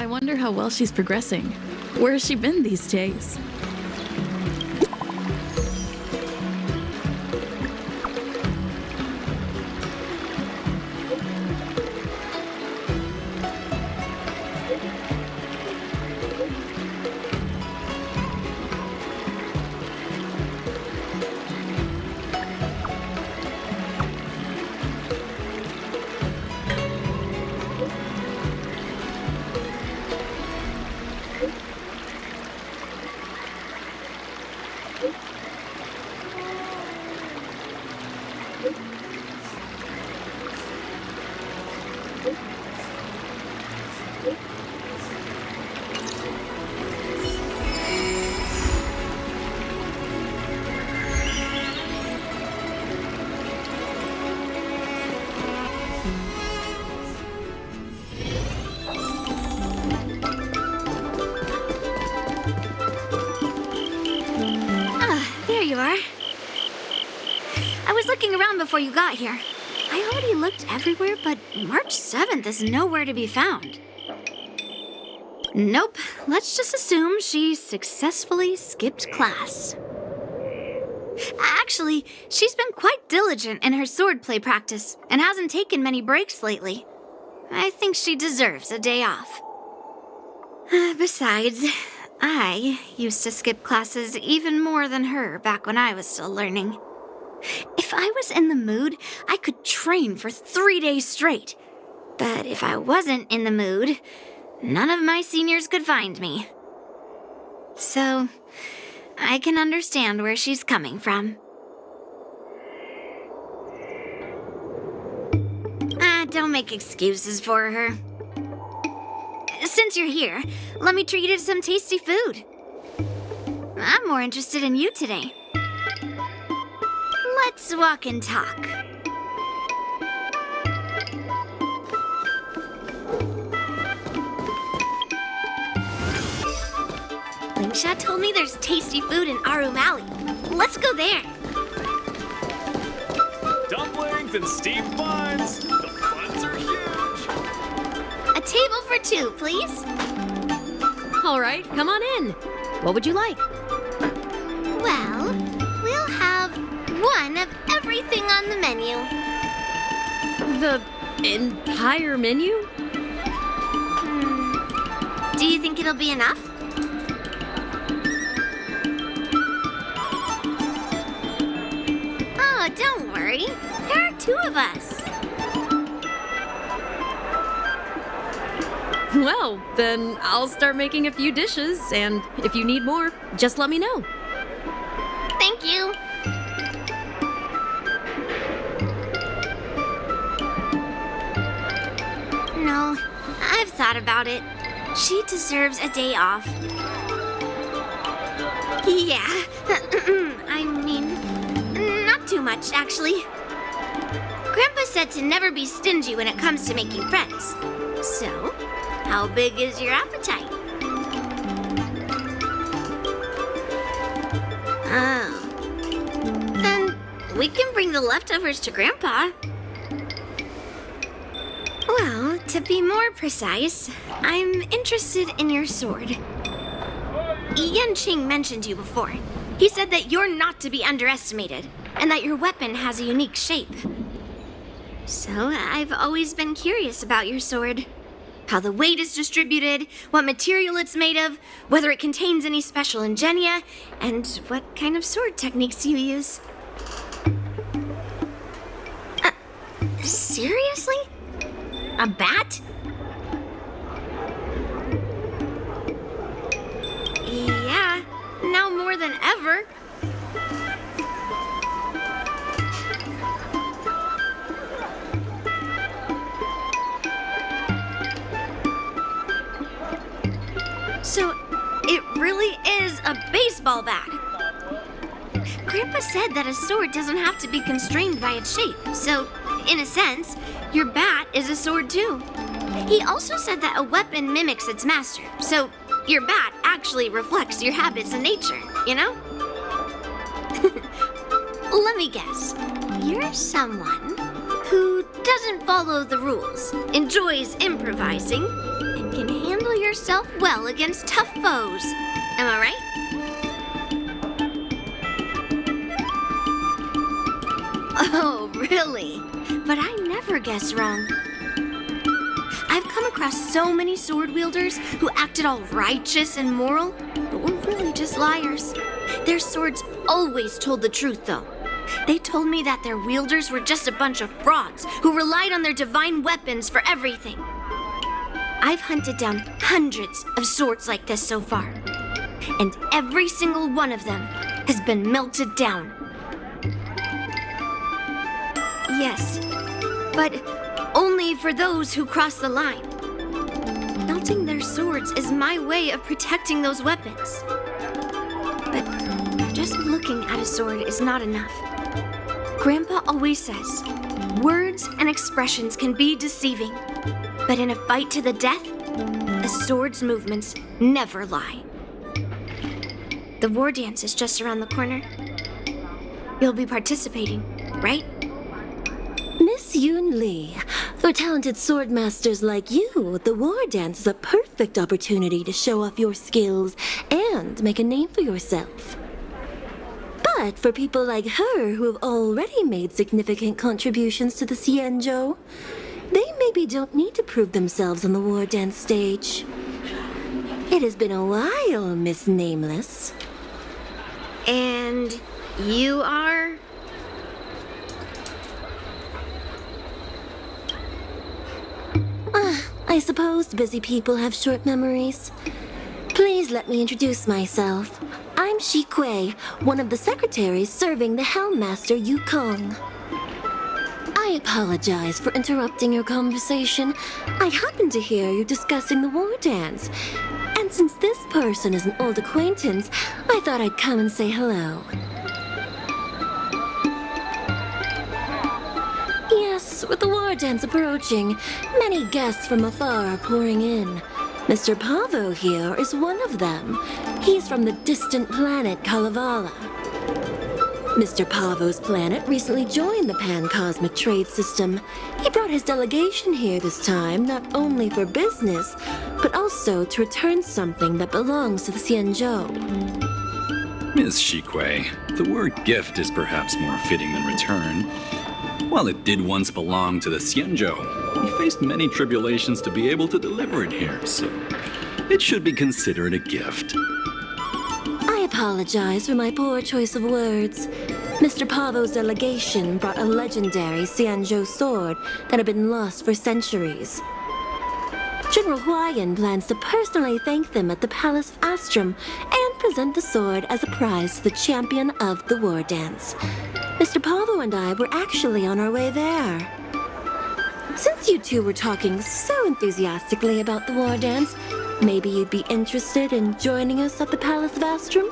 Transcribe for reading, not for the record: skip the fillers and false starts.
I wonder how well she's progressing. Where has she been these days? There you are. I was looking around before you got here. I already looked everywhere, but March 7th is nowhere to be found. Nope. Let's just assume she successfully skipped class. Actually, she's been quite diligent in her swordplay practice and hasn't taken many breaks lately. I think she deserves a day off. Besides, I used to skip classes even more than her back when I was still learning. If I was in the mood, I could train for 3 days straight. But if I wasn't in the mood, none of my seniors could find me. So, I can understand where she's coming from. Don't make excuses for her. Since you're here, let me treat you to some tasty food. I'm more interested in you today. Let's walk and talk. Lingsha told me there's tasty food in Arum Alley. Let's go there. Dumplings and steamed buns. The buns are huge. A table for two, please. All right, come on in. What would you like? Well, we'll have one of everything on the menu. The entire menu? Do you think it'll be enough? Oh, don't worry. There are two of us. Well, then I'll start making a few dishes, and if you need more, just let me know. Thank you. No, I've thought about it. She deserves a day off. Yeah, I mean, not too much, actually. Grandpa said to never be stingy when it comes to making friends. So, how big is your appetite? Oh. Then we can bring the leftovers to Grandpa. Well, to be more precise, I'm interested in your sword. Yanqing mentioned you before. He said that you're not to be underestimated, and that your weapon has a unique shape. So I've always been curious about your sword. How the weight is distributed, what material it's made of, whether it contains any special ingenia, and what kind of sword techniques you use. Seriously? A bat? Yeah, now more than ever. So, it really is a baseball bat. Grandpa said that a sword doesn't have to be constrained by its shape, so, in a sense, your bat is a sword too. He also said that a weapon mimics its master, so your bat actually reflects your habits and nature, you know? Let me guess. You're someone who doesn't follow the rules, enjoys improvising, and can handle your yourself well against tough foes. Am I right? Oh, really? But I never guess wrong. I've come across so many sword wielders who acted all righteous and moral, but were really just liars. Their swords always told the truth, though. They told me that their wielders were just a bunch of frauds who relied on their divine weapons for everything. I've hunted down hundreds of swords like this so far, and every single one of them has been melted down. Yes, but only for those who cross the line. Melting their swords is my way of protecting those weapons. But just looking at a sword is not enough. Grandpa always says, words and expressions can be deceiving, but in a fight to the death, a sword's movements never lie. The war dance is just around the corner. You'll be participating, right? Miss Yoon Lee, for talented sword masters like you, the war dance is a perfect opportunity to show off your skills and make a name for yourself. But for people like her who have already made significant contributions to the Xianzhou, they maybe don't need to prove themselves on the war dance stage. It has been a while, Miss Nameless. And you are? I suppose busy people have short memories. Please let me introduce myself. I'm Shi Kui, one of the secretaries serving the Helmmaster Yukong. I apologize for interrupting your conversation. I happened to hear you discussing the war dance. And since this person is an old acquaintance, I thought I'd come and say hello. Yes, with the war dance approaching, many guests from afar are pouring in. Mr. Pavo here is one of them. He's from the distant planet Kalevala. Mr. Pavo's planet recently joined the Pan-Cosmic Trade System. He brought his delegation here this time, not only for business, but also to return something that belongs to the Xianzhou. Miss Shikui, the word gift is perhaps more fitting than return. While it did once belong to the Xianzhou, we faced many tribulations to be able to deliver it here, so it should be considered a gift. I apologize for my poor choice of words. Mr. Pavo's delegation brought a legendary Xianzhou sword that had been lost for centuries. General Huayan plans to personally thank them at the Palace of Astrum and present the sword as a prize to the champion of the war dance. Mr. Pavo and I were actually on our way there. Since you two were talking so enthusiastically about the war dance, maybe you'd be interested in joining us at the Palace of Astrum?